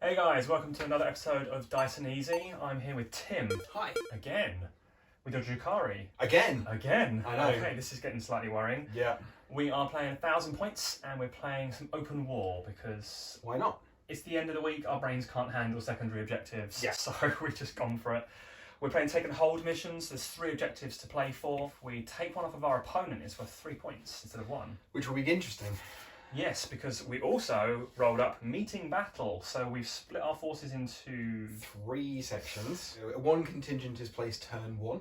Hey guys, welcome to another episode of Dice and Easy. I'm here with Tim. Hi. Again. With your Drukhari. Again? I know. know. Okay, this is getting slightly worrying. Yeah. We are playing 1,000 points and we're playing some open war because... Why not? It's the end of the week, our brains can't handle secondary objectives. Yeah. So we've just gone for it. We're playing take and hold missions. There's 3 objectives to play for. If we take one off of our opponent, it's worth 3 points instead of 1. Which will be interesting. Yes, because we also rolled up meeting battle. So we've split our forces into 3 sections. One contingent is placed turn 1,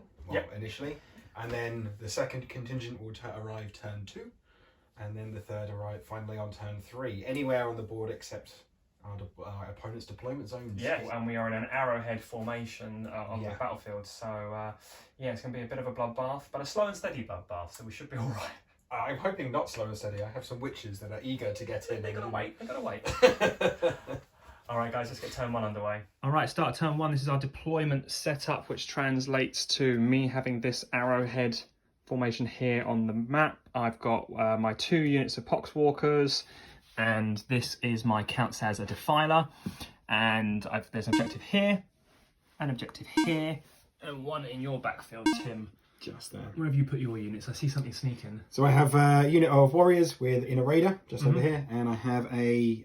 initially. And then the second contingent will arrive turn 2. And then the third arrive finally on turn 3. Anywhere on the board except our opponent's deployment zones. Yeah, and we are in an arrowhead formation on the battlefield. So, it's going to be a bit of a bloodbath, but a slow and steady bloodbath, so we should be all right. I'm hoping not slow and steady. I have some witches that are eager to get in. They're going to wait. All right, guys, let's get turn 1 underway. All right, start turn 1. This is our deployment setup, which translates to me having this arrowhead formation here on the map. I've got my 2 units of poxwalkers, and this is my counts as a defiler. And there's an objective here, an objective here, and 1 in your backfield, Tim. Just there. Where have you put your units? I see something sneaking. So I have a unit of warriors in a raider just over here, and I have a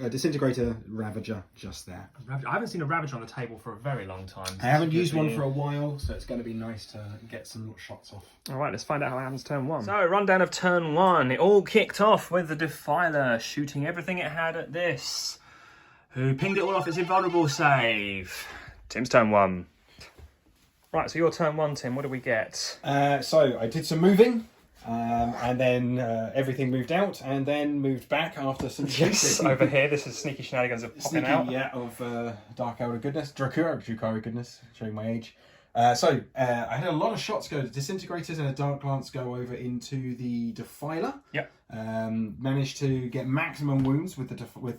disintegrator ravager just there. I haven't seen a ravager on the table for a very long time. I haven't used one for a while, so it's going to be nice to get some shots off. All right, let's find out how it happens turn 1. So, rundown of turn 1. It all kicked off with the defiler shooting everything it had at this, who pinged it all off its invulnerable save. Tim's turn 1. Right, so your turn 1, Tim. What do we get? So I did some moving, and then everything moved out, and then moved back after some Yes, over here. This is sneaky shenanigans of popping out. Yeah, of Dark Elder goodness, Drukhari goodness, showing my age. I had a lot of shots go. Disintegrators and a Dark Glance go over into the Defiler. Yep. Managed to get maximum wounds with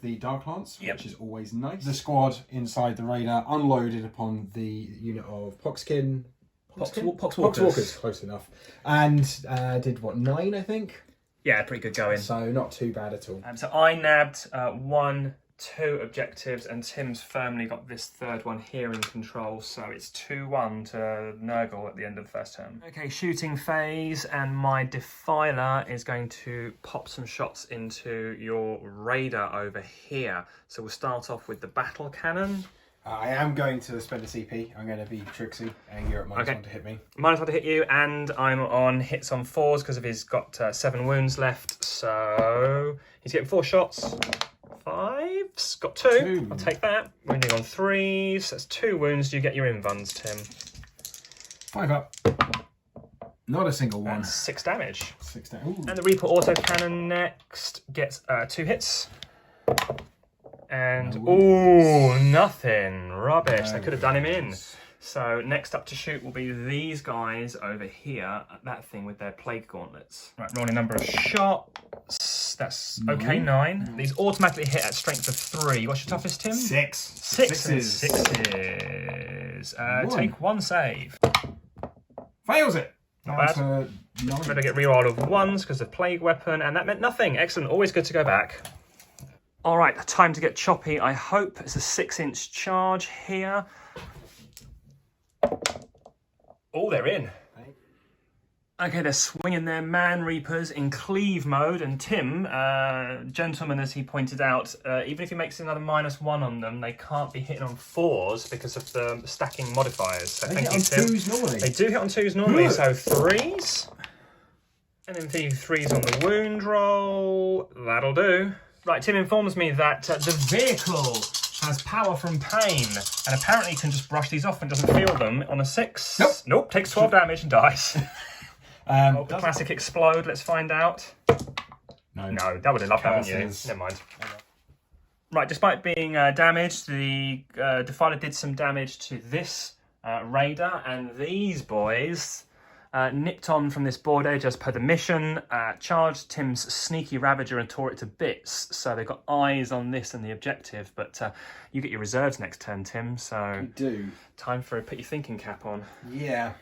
the Dark Lance, which is always nice. The squad inside the radar unloaded upon the unit of Poxwalkers, close enough, and did what, 9, I think. Yeah, pretty good going. So not too bad at all. So I nabbed 1, 2 objectives, and Tim's firmly got this third one here in control, so it's 2-1 to Nurgle at the end of the first turn. Okay, shooting phase, and my Defiler is going to pop some shots into your Raider over here. So we'll start off with the battle cannon. I am going to spend a CP. I'm going to be tricksy, and you're at -1 to hit me. -1 to hit you, and I'm on hits on 4s because he's got 7 wounds left, so he's getting 4 shots. 5's got 2. I'll take that. Wounding on 3s. That's 2 wounds. You get your invuns, Tim. 5 up. Not a single one. That's 6 damage. 6 damage. And the Reaper autocannon next gets 2 hits. And nothing. Rubbish. They could have done him in. So next up to shoot will be these guys over here. That thing with their plague gauntlets. Right, rolling number of shots. That's okay, 9. These automatically hit at strength of 3. What's your toughest, Tim? 6. 6 and 6s. Take 1 save. Fails it. Not bad. Better get reroll of 1s because of plague weapon, and that meant nothing. Excellent. Always good to go back. All right, time to get choppy. I hope it's a 6-inch charge here. Oh, they're in. Okay, they're swinging their Man Reapers in cleave mode, and Tim, gentleman, as he pointed out, even if he makes another -1 on them, they can't be hitting on 4s because of the stacking modifiers. So they hit on 2s normally. They do hit on 2s normally, so 3s. And then the 3s on the wound roll. That'll do. Right, Tim informs me that the vehicle has power from pain, and apparently can just brush these off and doesn't feel them on a 6. Nope, takes 12 damage and dies. The classic explode, let's find out. No, that would have loved that, wouldn't you? Never mind. Right, despite being damaged, the Defiler did some damage to this Raider, and these boys nipped on from this board edge as per the mission, charged Tim's sneaky Ravager and tore it to bits. So they've got eyes on this and the objective, but you get your reserves next turn, Tim, so... You do. Time for put your thinking cap on. Yeah.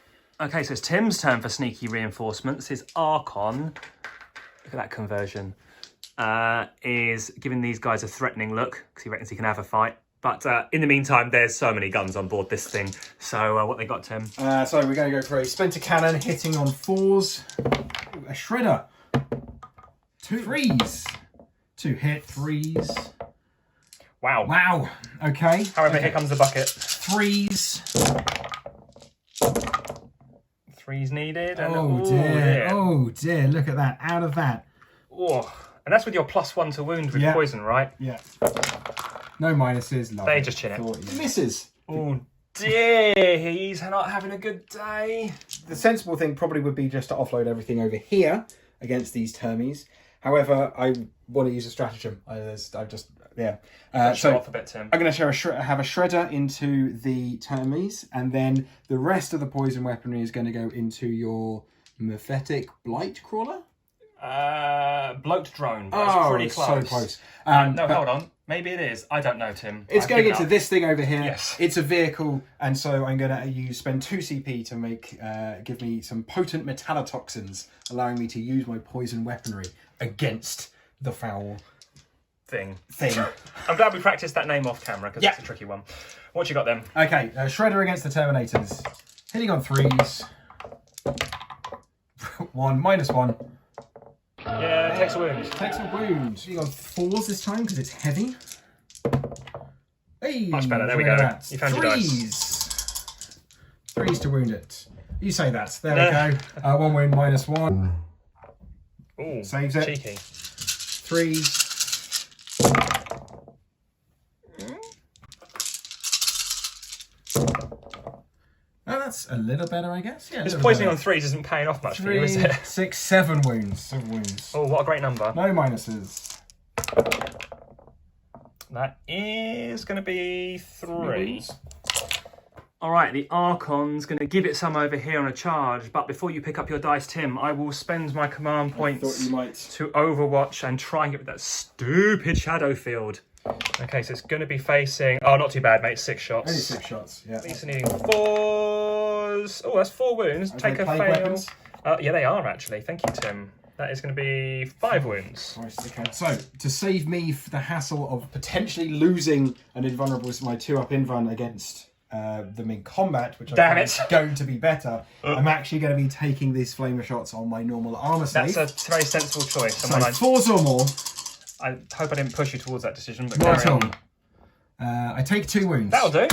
Okay, so it's Tim's turn for sneaky reinforcements. His Archon, look at that conversion. is giving these guys a threatening look because he reckons he can have a fight. But in the meantime, there's so many guns on board this thing. So what they got, Tim? So we're going to go for a splinter cannon hitting on 4s. Ooh, a shredder. 2 3s. 2 hit 3s. Wow. Wow. Okay. However, here comes the bucket. 3s. 3s needed. And, oh dear. Oh dear. Look at that. Out of that. Oh, and that's with your +1 to wound with poison, right? Yeah. No minuses. They just chin it. Misses. Oh dear, he's not having a good day. The sensible thing probably would be just to offload everything over here against these termies. However, I want to use a stratagem. Show off a bit, Tim. I'm going to have a shredder into the termies, and then the rest of the poison weaponry is going to go into your Mephetic Blight Crawler. Bloat drone. That's pretty close. So close. No, hold on. Maybe it is. I don't know, Tim. It's going into this thing over here. Yes. It's a vehicle, and so I'm going to spend 2 CP to give me some potent metallotoxins, allowing me to use my poison weaponry against the foul thing. I'm glad we practiced that name off camera because it's a tricky one. What you got then? Okay, shredder against the Terminators. Hitting on 3s. 1 -1. Yeah, takes a wound. Takes a wound. Hitting on 4s this time because it's heavy. Hey, much better. There we go. You found your dice. 3s to wound it. You say that. There we go. 1 wound -1. Ooh, saves it. Cheeky. 3s. Oh, that's a little better, I guess. Yeah. This poisoning on 3s isn't paying off much for you, is it? 6, 7 wounds. 7 wounds. Oh, what a great number. No minuses. That is going to be 3. All right, the Archon's going to give it some over here on a charge, but before you pick up your dice, Tim, I will spend my command points to Overwatch and try and get rid of that stupid shadow field. Okay, so it's going to be facing... Oh, not too bad, mate. 6 shots. Only 6 shots, yeah. These are needing 4s. Oh, that's 4 wounds. Take a fail. Weapons? Yeah, they are, actually. Thank you, Tim. That is going to be 5 wounds. Okay. So, to save me the hassle of potentially losing an invulnerable, my 2-up invuln against them in combat, which I think is going to be better, I'm actually going to be taking these flamer shots on my normal armor save. That's a very sensible choice. So 4s or more. I hope I didn't push you towards that decision, but Not carry on. I take 2 wounds. That'll do.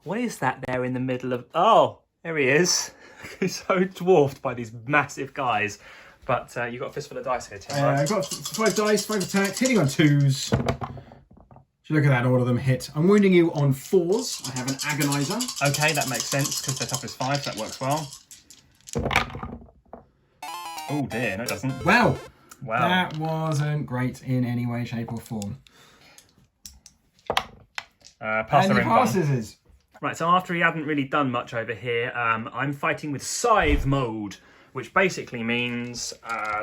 What is that there in the middle of... Oh, there he is. He's so dwarfed by these massive guys. But you've got a fistful of dice here, Tim, right? I've got 5 dice, 5 attacks, hitting on 2s. Look at that, all of them hit. I'm wounding you on 4s. I have an agonizer. Okay, that makes sense because they're toughness 5, so that works well. Oh dear, no it doesn't. Wow. Wow. That wasn't great in any way, shape or form. Pass the ring passes. Right, so after he hadn't really done much over here, I'm fighting with scythe mode, which basically means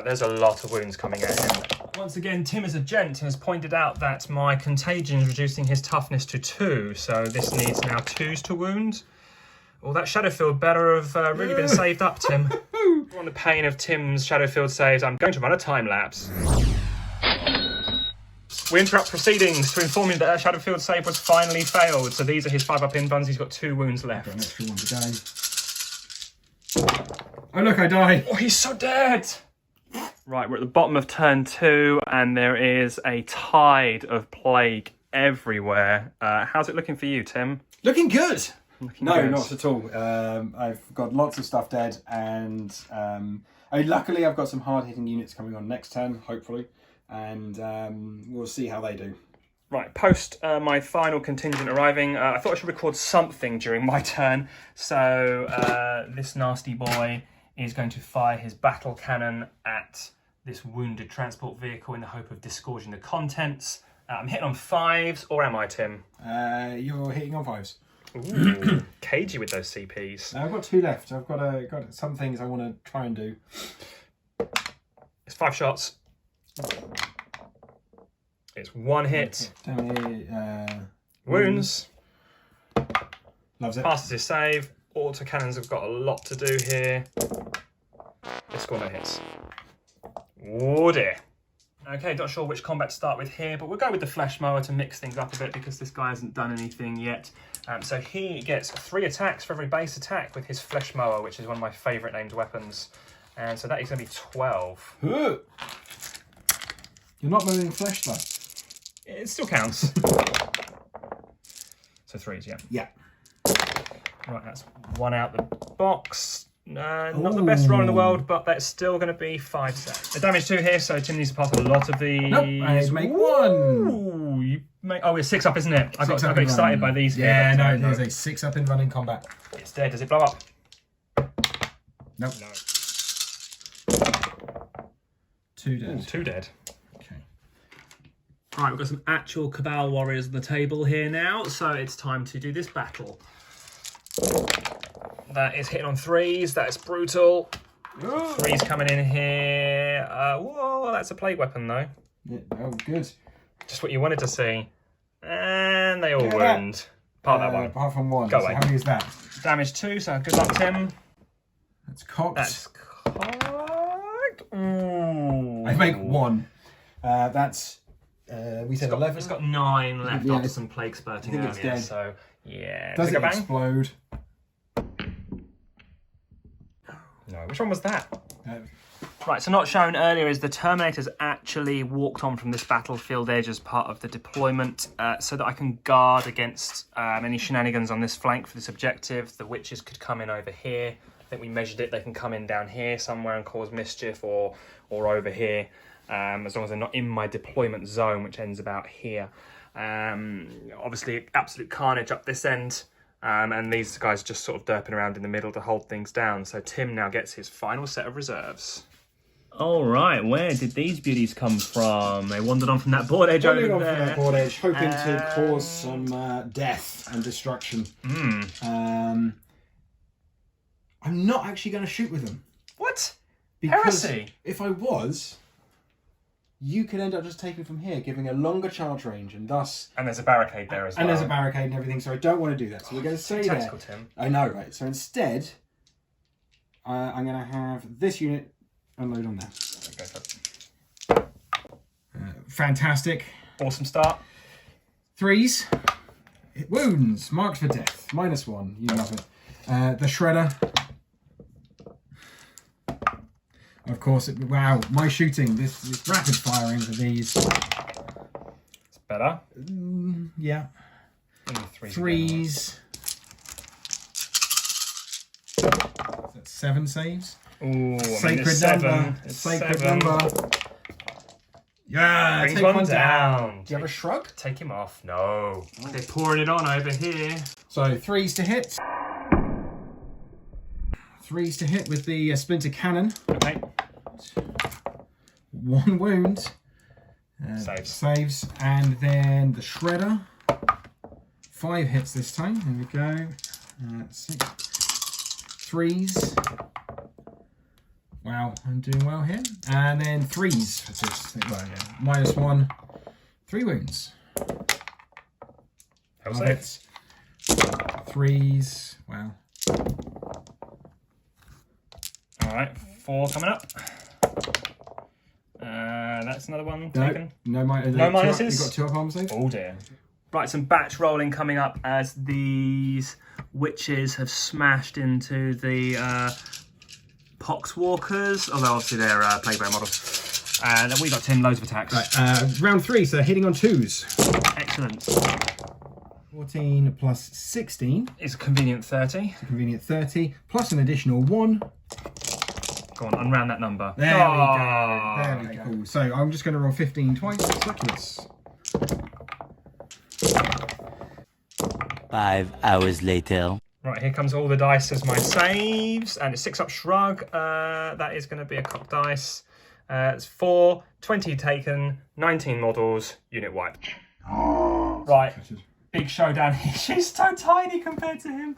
there's a lot of wounds coming at him. Once again, Tim is a gent and has pointed out that my contagion is reducing his toughness to 2, so this needs now 2s to wound. Well, that Shadowfield better have really been saved up, Tim. On the pain of Tim's Shadowfield saves, I'm going to run a time lapse. We interrupt proceedings to inform you that Shadowfield save was finally failed. So these are his 5-up invuns. He's got 2 wounds left. Got an extra one to go. Oh look, I died. Oh, he's so dead. Right, we're at the bottom of turn 2, and there is a tide of plague everywhere. How's it looking for you, Tim? Looking good. No, good. not at all. I've got lots of stuff dead, and luckily I've got some hard-hitting units coming on next turn, hopefully, and we'll see how they do. Right, post my final contingent arriving, I thought I should record something during my turn, so this nasty boy is going to fire his battle cannon at this wounded transport vehicle in the hope of disgorging the contents. I'm hitting on 5s, or am I, Tim? You're hitting on 5s. Ooh, cagey with those CPs. I've got 2 left. I've got some things I want to try and do. It's 5 shots. It's 1 hit. Wounds. Loves it. Passes his save. Autocannons have got a lot to do here. They score no hits. Oh dear. Okay, not sure which combat to start with here, but we'll go with the flesh mower to mix things up a bit because this guy hasn't done anything yet. So he gets 3 attacks for every base attack with his flesh mower, which is one of my favourite named weapons. And so that is going to be 12. You're not moving flesh though. It still counts. So 3s, yeah. Yeah. Right, that's 1 out the box. Not the best roll in the world, but that's still going to be 5 saves. The damage 2 here, so Tim needs to pass a lot of these. Nope, I make 1. You make, oh, it's 6 up, isn't it? I got excited by these. Yeah, no, there's a 6 up in running combat. It's dead. Does it blow up? Nope. No. 2 dead. Ooh, 2 dead. Okay. Right, we've got some actual Cabal warriors on the table here now, so it's time to do this battle. That is hitting on 3s. That is brutal. 3s coming in here. Whoa, that's a plague weapon though. Yeah, oh, good. Just what you wanted to see. And they all wound. Part that one. Apart from 1. Go so away. how many is that? Damage 2, so good luck, Tim. That's cocked. That's cocked. Ooh. I make 1. That's, we said 11. It's got 9 left Yeah, after some plague spurting I think it's earlier, dead. so yeah. Does it bang? explode? No, which one was that? Right, so not shown earlier is the Terminators actually walked on from this battlefield edge as part of the deployment so that I can guard against any shenanigans on this flank for this objective. The witches could come in over here. I think we measured it. They can come in down here somewhere and cause mischief or over here as long as they're not in my deployment zone, which ends about here. Obviously, absolute carnage up this end. And these guys just sort of derping around in the middle to hold things down. So Tim now gets his final set of reserves. All right, where did these beauties come from? They wandered on from that board edge over there. From that board edge, hoping to cause some death and destruction. I'm not actually going to shoot with them. What? Because Heresy? if I was, you could end up just taking from here, giving a longer charge range, and thus... And there's a barricade there as well. And there's a barricade and everything, so I don't want to do that. So we're going to say tactical, there... Tim. I know, right? So instead, I'm going to have this unit unload on there. Go for it. Fantastic. Awesome start. 3s. It wounds. Marks for death. -1. You love it. The Shredder. Of course, wow, my shooting, this rapid firing for these. It's better. Yeah. 3s. That's 7 saves. Ooh, Sacred number. Sacred number. Yeah, Brings take one down. Do you have a shrug? Take him off. No. They're pouring it on over here. So 3s to hit. 3s to hit with the splinter cannon. Okay. 1 wound. Saves. And then the shredder. 5 hits this time. There we go. 6. 3s. Wow, I'm doing well here. And then 3s. That's it. Well, yeah. -1. 3 wounds. How's hits. 3s. Wow. All right, 4 coming up. That's another one taken. No minuses. You've got 2 up armor saves. Oh dear. Right, some batch rolling coming up as these witches have smashed into the Poxwalkers, although obviously they're playground models. And we got 10 loads of attacks. Right, round 3, so hitting on 2s. Excellent. 14 plus 16. It's a convenient 30. It's a convenient 30, plus an additional 1. Go on, unround that number. There we go. There we go. So I'm just going to roll 15 twice. Success. 5 hours later. Right, here comes all the dice as my saves, and it's 6 up shrug. That is going to be a cocked dice. It's 4, 20 taken, 19 models, unit wiped. Right, big showdown here. She's so tiny compared to him.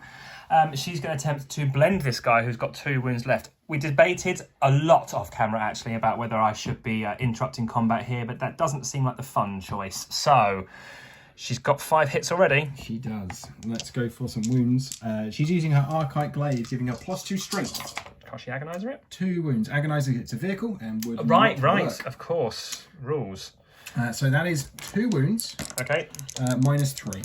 She's going to attempt to blend this guy who's got 2 wounds left. We debated a lot off camera actually about whether I should be interrupting combat here, but that doesn't seem like the fun choice. So she's got 5 hits already. She does. Let's go for some wounds. She's using her Archite Glaive, giving her +2 strength. Can't she agonizer it? 2 wounds. Agonizer hits a vehicle and would Right, not right. work. Of course. Rules. So that is 2 wounds. Okay. -3.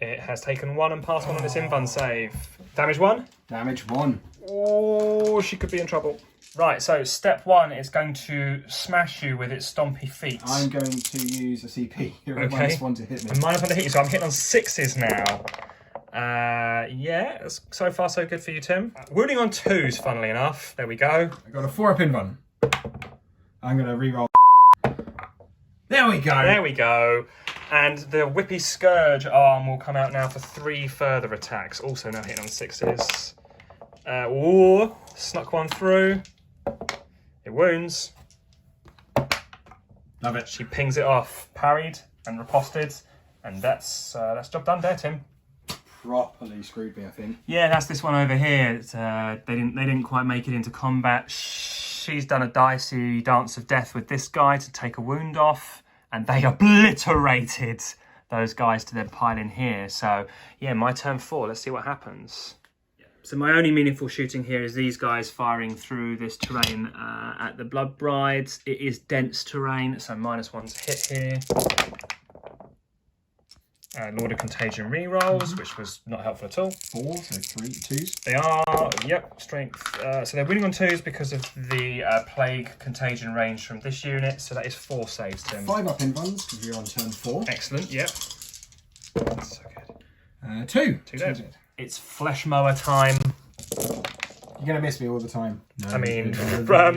It has taken 1 and passed 1 on its invuln save. Damage 1? Damage 1. Oh, she could be in trouble. Right, so step 1 is going to smash you with its stompy feet. I'm going to use a CP. You're Okay. -1 to hit me. And -1 to hit you, so I'm hitting on 6s now. Yeah, so far so good for you, Tim. Wounding on 2s, funnily enough. There we go. I got a 4-up invuln. I'm going to re-roll. There we go. There we go. And the Whippy Scourge arm will come out now for 3 further attacks. Also now hitting on 6s. Ooh, snuck 1 through. It wounds. Love it. She pings it off. Parried and riposted. And that's job done there, Tim. Properly screwed me, I think. Yeah, that's this one over here. It's, they didn't quite make it into combat. She's done a dicey dance of death with this guy to take a wound off, and they obliterated those guys to their pile in here. So yeah, my turn 4. Let's see what happens. So my only meaningful shooting here is these guys firing through this terrain at the Blood Brides. It is dense terrain, so -1 to hit here. Lord of Contagion rerolls, which was not helpful at all. 4, so 3, 2s. They are, yep, strength. So they're winning on 2s because of the Plague Contagion range from this unit. So that is 4 saves, Tim. 5-up invulns because you're on turn 4. Excellent, yep. That's so good. 2. 2 dead. It's Flesh Mower time. You're going to miss me all the time. No, I mean,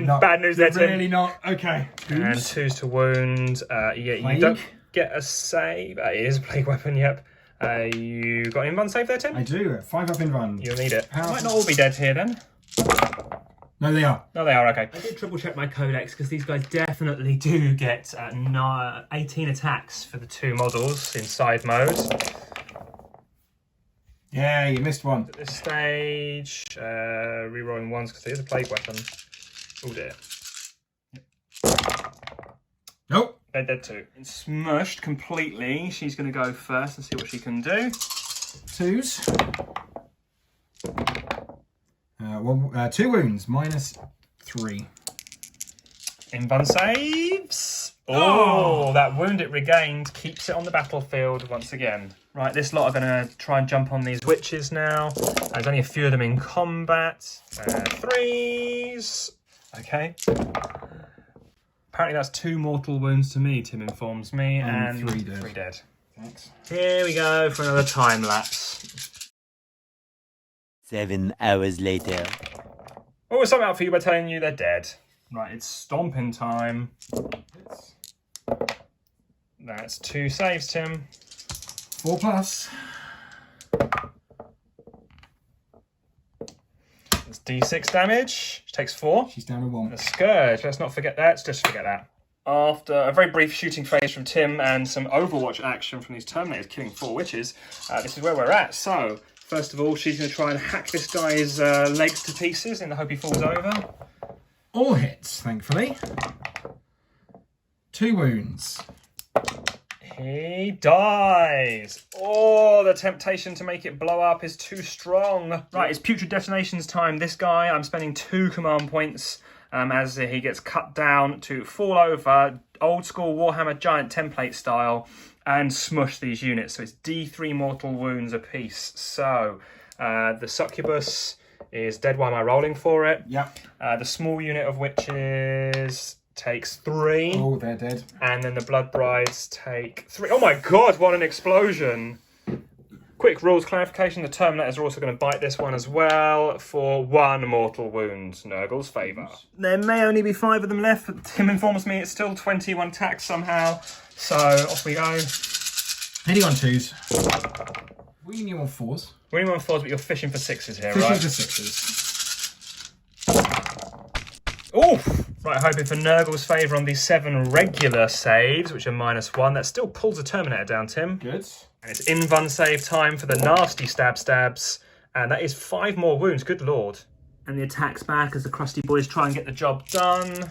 not. bad news there, Tim. Really not. Okay. And 2s to wound. Yeah, you don't get a save. It is a plague weapon, yep. You got an invuln save there, Tim? I do. 5-up invuln. You'll need it. Might not all be dead here then. No, they are. No, they are, okay. I did triple check my codex because these guys definitely do get 18 attacks for the 2 models in side mode. Yeah, you missed 1. At this stage, rerolling 1s because it is a plague weapon. Oh dear. Nope. They're dead too. It's smushed completely. She's going to go first and see what she can do. 2s. 2 wounds, -3. Invuln saves. Oh, that wound it regained keeps it on the battlefield once again. Right, this lot are going to try and jump on these witches now. There's only a few of them in combat. 3s. Okay. Apparently that's 2 mortal wounds to me, Tim informs me, and 3 dead. 3 dead. Thanks. Here we go for another time lapse. 7 hours later. Oh, we'll sum it up for you by telling you they're dead. Right, it's stomping time. That's 2 saves, Tim. 4+. It's D6 damage. She takes 4. She's down to 1. A Scourge, let's not forget that. Let's just forget that. After a very brief shooting phase from Tim and some Overwatch action from these Terminators killing 4 witches, this is where we're at. So, first of all, she's going to try and hack this guy's legs to pieces in the hope he falls over. All hits, thankfully. 2 wounds. He dies. Oh, the temptation to make it blow up is too strong. Right, it's Putrid Detonations time. This guy, I'm spending 2 command points as he gets cut down to fall over, old school Warhammer Giant template style, and smush these units. So it's D3 mortal wounds apiece. So the Succubus is dead while I'm rolling for it. Yep. The small unit of witches takes 3. Oh, they're dead. And then the Blood Brides take 3. Oh my god, what an explosion. Quick rules clarification, the Terminators are also going to bite this one as well for 1 mortal wound, Nurgle's favour. There may only be 5 of them left, but Tim informs me it's still 21 attacks somehow. So off we go. Hitting on 2s. Winning you on 4s. Winning on 4s, but you're fishing for 6s here, Fishing right? for 6s. Oof! Right, hoping for Nurgle's favour on these 7 regular saves, which are -1. That still pulls the Terminator down, Tim. Good. And it's invuln save time for the nasty stabs. And that is 5 more wounds, good lord. And the attack's back as the crusty boys try and get the job done.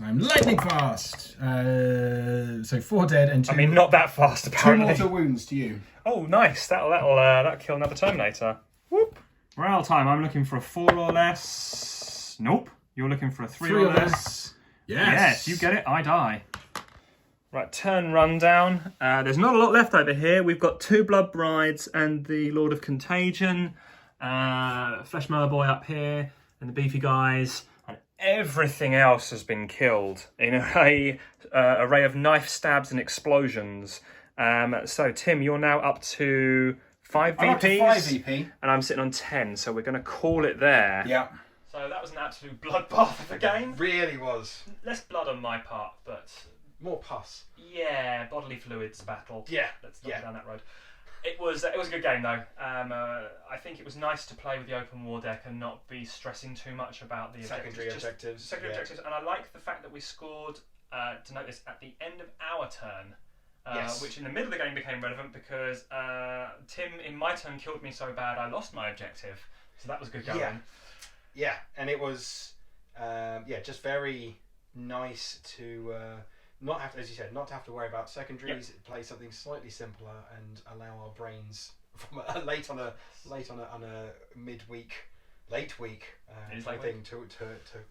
I'm lightning fast. So 4 dead and 2. I mean, not that fast, 2 apparently. mortal wounds to you. Oh, nice. That'll kill another Terminator. Whoop. Morale time. I'm looking for a 4 or less. Nope. You're looking for a 3 or less. Yes, you get it. I die. Right, turn rundown. There's not a lot left over here. We've got 2 Blood Brides and the Lord of Contagion. Flesh Mower Boy up here, and the beefy guys. And everything else has been killed in an array of knife stabs and explosions. So, Tim, you're now up to 5 VPs. I'm up to 5 VP. And I'm sitting on 10, so we're going to call it there. Yeah. So that was an absolute bloodbath of a game. Really was. Less blood on my part, but... More pus. Yeah, bodily fluids battle. Yeah. Let's not go down that road. It was a good game though. I think it was nice to play with the open war deck and not be stressing too much about the Secondary objectives. Objectives, and I like the fact that we scored, to note this, at the end of our turn. Which in the middle of the game became relevant because Tim, in my turn, killed me so bad I lost my objective. So that was good going. Yeah, and it was just very nice to not have to, as you said, not to have to worry about secondaries. Play something slightly simpler and allow our brains from late on a midweek, late week thing to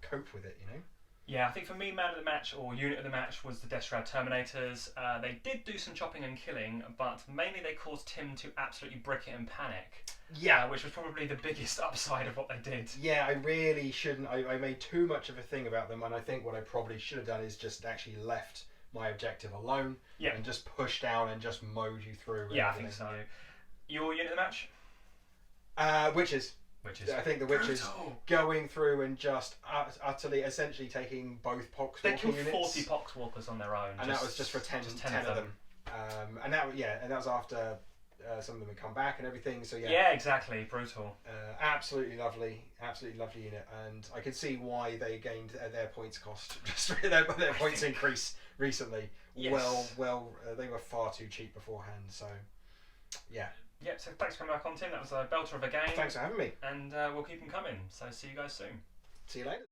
cope with it. You know. Yeah, I think for me, man of the match or unit of the match was the Deathguard Terminators. They did do some chopping and killing, but mainly they caused Tim to absolutely brick it and panic. Yeah. Which was probably the biggest upside of what they did. Yeah, I really shouldn't. I made too much of a thing about them, and I think what I probably should have done is just actually left my objective alone and just push down and just mowed you through. Yeah, I think so. Your unit of the match? Witches. I think the witches going through and just utterly, essentially taking both poxwalker units. They killed 40 poxwalkers on their own. And that was just for 10 of them. And that was after some of them had come back and everything. So yeah, exactly, brutal. Absolutely lovely unit, and I can see why they gained their points cost. Just their points increase recently. Yes. Well, they were far too cheap beforehand. So yeah. Yep, so thanks for coming back on, Tim. That was a belter of a game. Thanks for having me. And we'll keep them coming. So see you guys soon. See you later.